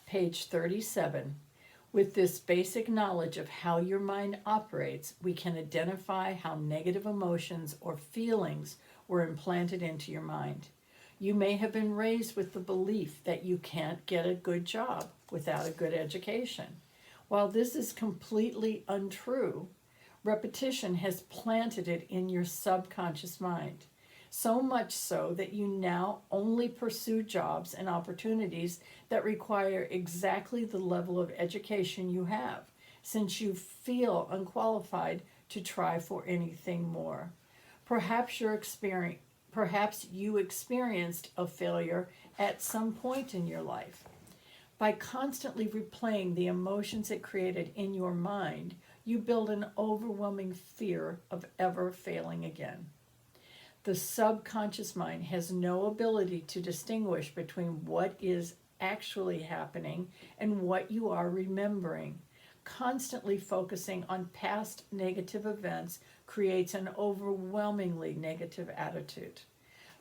Page 37. With this basic knowledge of how your mind operates, we can identify how negative emotions or feelings were implanted into your mind. You may have been raised with the belief that you can't get a good job without a good education. While this is completely untrue, repetition has planted it in your subconscious mind. So much so that you now only pursue jobs and opportunities that require exactly the level of education you have, since you feel unqualified to try for anything more. Perhaps perhaps you experienced a failure at some point in your life. By constantly replaying the emotions it created in your mind, you build an overwhelming fear of ever failing again. The subconscious mind has no ability to distinguish between what is actually happening and what you are remembering. Constantly focusing on past negative events creates an overwhelmingly negative attitude.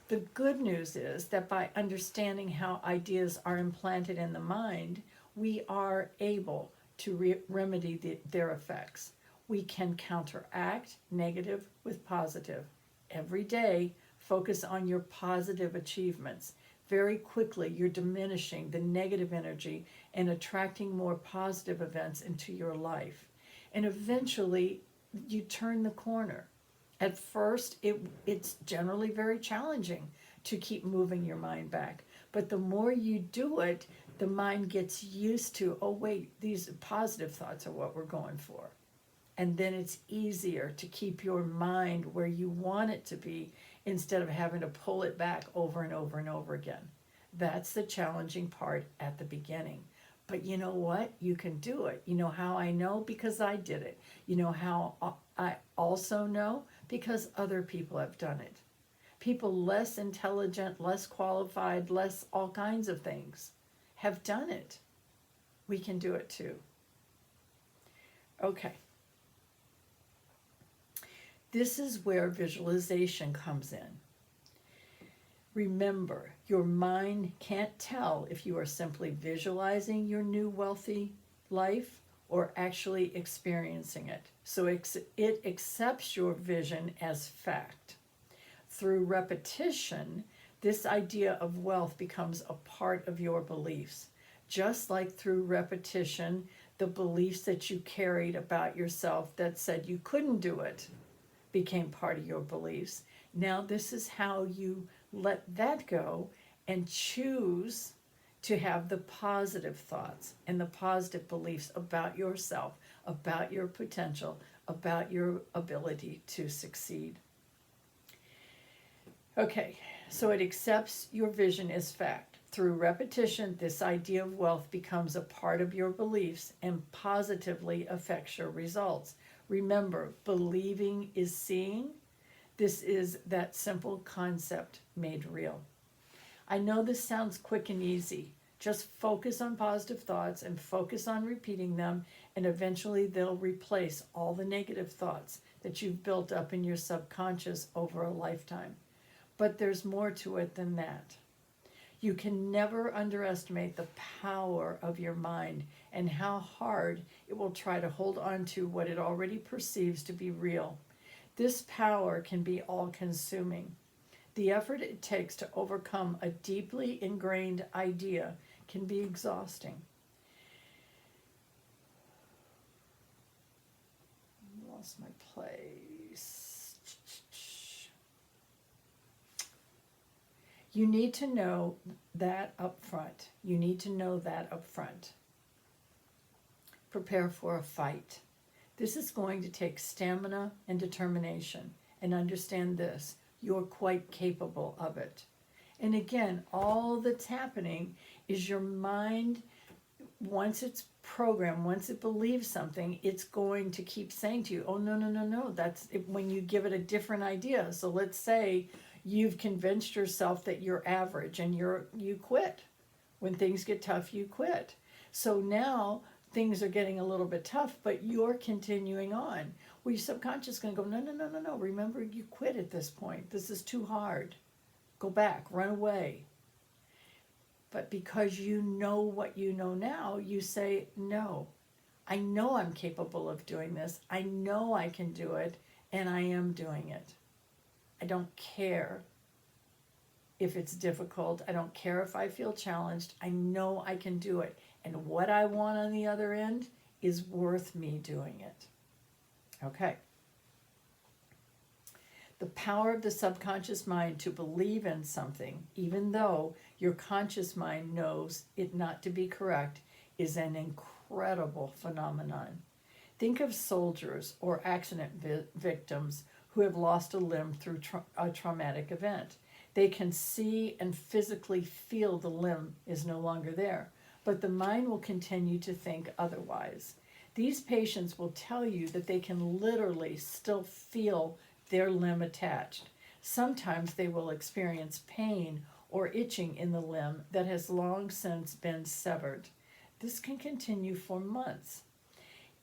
The good news is that by understanding how ideas are implanted in the mind, we are able to remedy their effects. We can counteract negative with positive. Every day, focus on your positive achievements. Very quickly, you're diminishing the negative energy and attracting more positive events into your life. And eventually, you turn the corner. At first, it's generally very challenging to keep moving your mind back. But the more you do it, the mind gets used to, oh, wait, these positive thoughts are what we're going for. And then it's easier to keep your mind where you want it to be instead of having to pull it back over and over and over again. That's the challenging part at the beginning. But you know what? You can do it. You know how I know? Because I did it. You know how I also know? Because other people have done it. People less intelligent, less qualified, less all kinds of things have done it. We can do it too. Okay. This is where visualization comes in. Remember, your mind can't tell if you are simply visualizing your new wealthy life or actually experiencing it. So it accepts your vision as fact. Through repetition, this idea of wealth becomes a part of your beliefs. Just like through repetition, the beliefs that you carried about yourself that said you couldn't do it became part of your beliefs. Now this is how you let that go and choose to have the positive thoughts and the positive beliefs about yourself, about your potential, about your ability to succeed. Okay, so it accepts your vision as fact. Through repetition, this idea of wealth becomes a part of your beliefs and positively affects your results. Remember, believing is seeing. This is that simple concept made real. I know this sounds quick and easy. Just focus on positive thoughts and focus on repeating them, and eventually they'll replace all the negative thoughts that you've built up in your subconscious over a lifetime. But there's more to it than that. You can never underestimate the power of your mind and how hard it will try to hold on to what it already perceives to be real. This power can be all-consuming. The effort it takes to overcome a deeply ingrained idea can be exhausting. Lost my place. You need to know that up front. You need to know that up front. Prepare for a fight. This is going to take stamina and determination. And understand this, you're quite capable of it. And again, all that's happening is your mind, once it's programmed, once it believes something, it's going to keep saying to you, oh, no, no, no, no. That's it, when you give it a different idea. So let's say you've convinced yourself that you're average and you quit. When things get tough, you quit. So now things are getting a little bit tough, but you're continuing on. Well, your subconscious is going to go, no, no, no, no, no. Remember, you quit at this point. This is too hard. Go back, run away. But because you know what you know now, you say, no, I know I'm capable of doing this. I know I can do it, and I am doing it. I don't care if it's difficult. I don't care if I feel challenged. I know I can do it. And what I want on the other end is worth me doing it. Okay. The power of the subconscious mind to believe in something, even though your conscious mind knows it not to be correct, is an incredible phenomenon. Think of soldiers or accident victims who have lost a limb through a traumatic event. They can see and physically feel the limb is no longer there, but the mind will continue to think otherwise. These patients will tell you that they can literally still feel their limb attached. Sometimes they will experience pain or itching in the limb that has long since been severed. This can continue for months.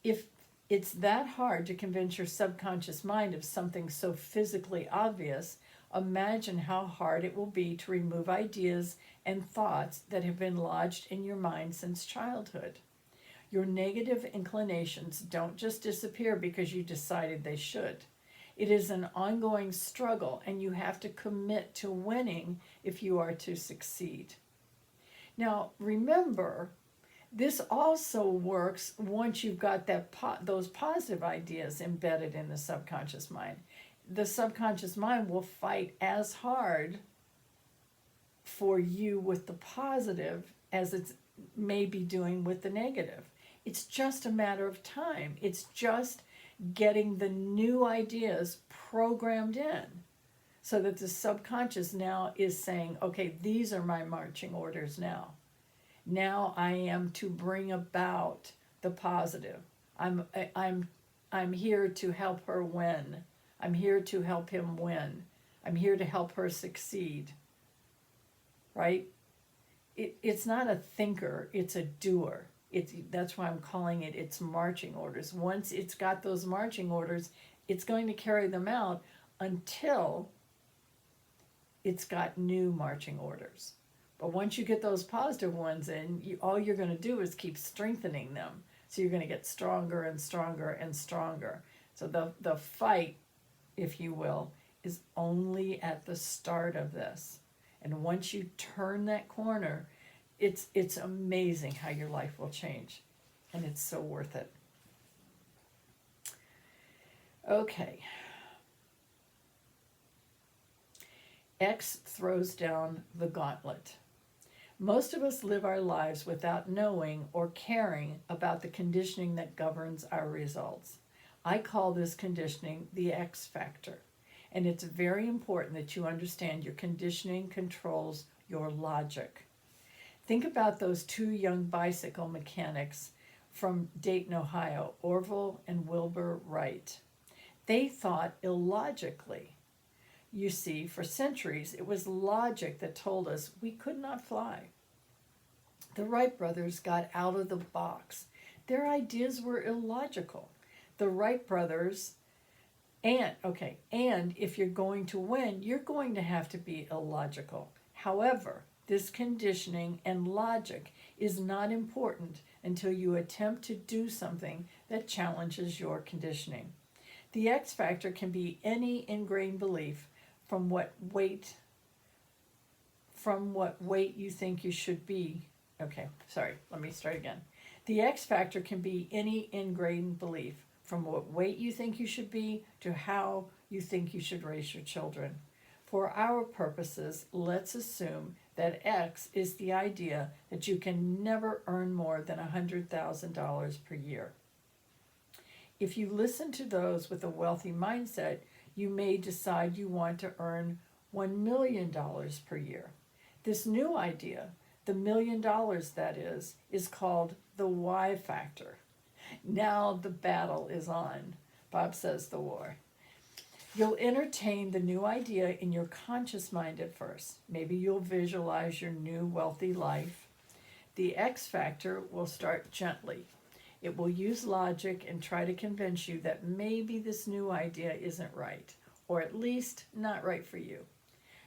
If it's that hard to convince your subconscious mind of something so physically obvious, imagine how hard it will be to remove ideas and thoughts that have been lodged in your mind since childhood. Your negative inclinations don't just disappear because you decided they should. It is an ongoing struggle, and you have to commit to winning if you are to succeed. Now, remember, this also works once you've got those positive ideas embedded in the subconscious mind. The subconscious mind will fight as hard for you with the positive as it's maybe doing with the negative. It's just a matter of time. It's just getting the new ideas programmed in so that the subconscious now is saying, okay, these are my marching orders now. Now I am to bring about the positive. I'm here to help her win. I'm here to help him win. I'm here to help her succeed. Right? It's not a thinker, it's a doer. That's why I'm calling it its marching orders. Once it's got those marching orders, it's going to carry them out until it's got new marching orders. But once you get those positive ones in, all you're going to do is keep strengthening them. So you're going to get stronger and stronger and stronger. So the fight, if you will, is only at the start of this. And once you turn that corner, it's amazing how your life will change. And it's so worth it. Okay. X throws down the gauntlet. Most of us live our lives without knowing or caring about the conditioning that governs our results. I call this conditioning the X factor. And it's very important that you understand your conditioning controls your logic. Think about those two young bicycle mechanics from Dayton, Ohio, Orville and Wilbur Wright. They thought illogically. You see, for centuries, it was logic that told us we could not fly. The Wright brothers got out of the box. Their ideas were illogical. The Wright brothers, and if you're going to win, you're going to have to be illogical. However, this conditioning and logic is not important until you attempt to do something that challenges your conditioning. The X factor can be any ingrained belief from what weight you think you should be. Okay, sorry, let me start again. The X factor can be any ingrained belief from what weight you think you should be to how you think you should raise your children. For our purposes, let's assume that X is the idea that you can never earn more than $100,000 per year. If you listen to those with a wealthy mindset, you may decide you want to earn $1 million per year. This new idea, the $1 million that is called the Y factor. Now the battle is on. Bob says the war. You'll entertain the new idea in your conscious mind at first. Maybe you'll visualize your new wealthy life. The X factor will start gently. It will use logic and try to convince you that maybe this new idea isn't right, or at least not right for you.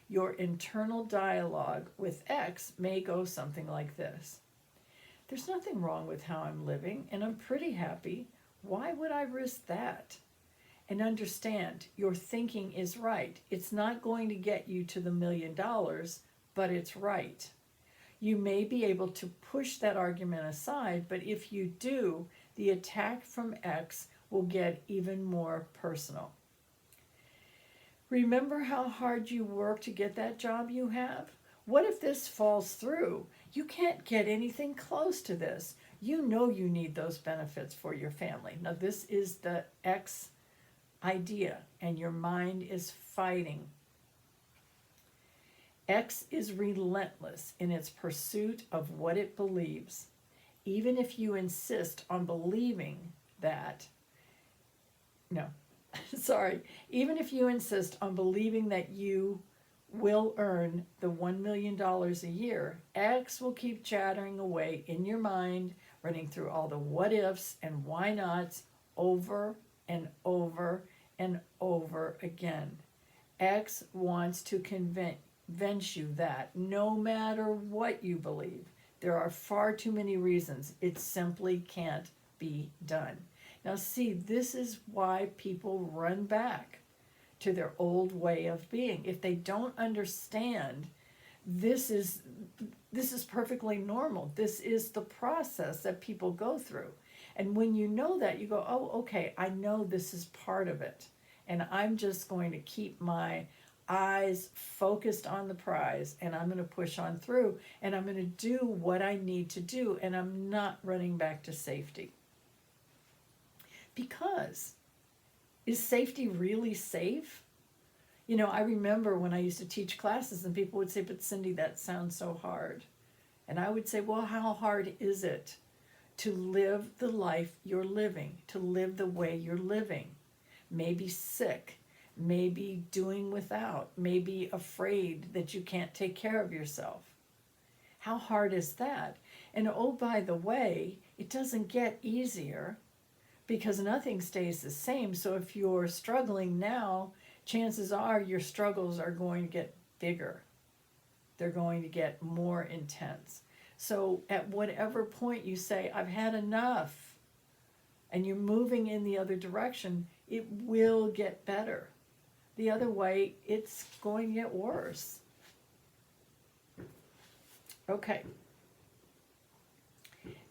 Your internal dialogue with X may go something like this: there's nothing wrong with how I'm living, and I'm pretty happy. Why would I risk that? And understand, your thinking is right. It's not going to get you to the $1,000,000, but it's right. You may be able to push that argument aside, but if you do, the attack from X will get even more personal. Remember how hard you work to get that job you have? What if this falls through? You can't get anything close to this. You know you need those benefits for your family. Now, this is the X idea, and your mind is fighting. X is relentless in its pursuit of what it believes. Even if you insist on believing that, no, sorry, even if you insist on believing that you will earn the $1,000,000 a year, X will keep chattering away in your mind, running through all the what ifs and why nots over and over and over again. X wants to convince you that no matter what you believe, there are far too many reasons it simply can't be done. Now, see, this is why people run back to their old way of being. If they don't understand, this is perfectly normal. This is the process that people go through. And when you know that, you go, oh, okay, I know this is part of it. And I'm just going to keep my eyes focused on the prize, and I'm going to push on through, and I'm going to do what I need to do, and I'm not running back to safety. Because is safety really safe? You know, I remember when I used to teach classes and people would say, but Cindy, that sounds so hard. And I would say, well, how hard is it to live the life you're living, to live the way you're living? Maybe sick, maybe doing without, maybe afraid that you can't take care of yourself. How hard is that? And oh, by the way, it doesn't get easier because nothing stays the same. So if you're struggling now, chances are your struggles are going to get bigger. They're going to get more intense. So at whatever point you say, I've had enough, and you're moving in the other direction, it will get better. The other way, it's going to get worse. Okay.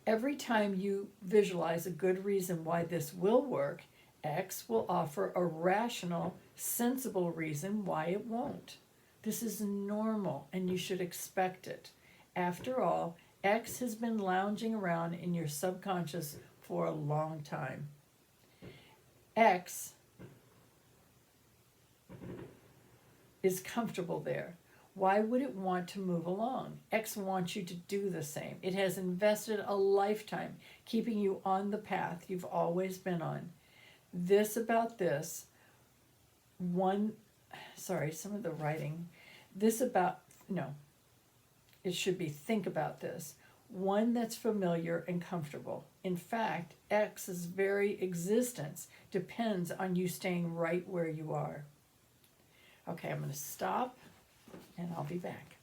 Every time you visualize a good reason why this will work, X will offer a rational, sensible reason why it won't. This is normal, and you should expect it. After all, X has been lounging around in your subconscious for a long time. X is comfortable there. Why would it want to move along? X wants you to do the same. It has invested a lifetime keeping you on the path you've always been on. This about this, some of the writing, it should be think about this. One that's familiar and comfortable. In fact, X's very existence depends on you staying right where you are. Okay, I'm going to stop, and I'll be back.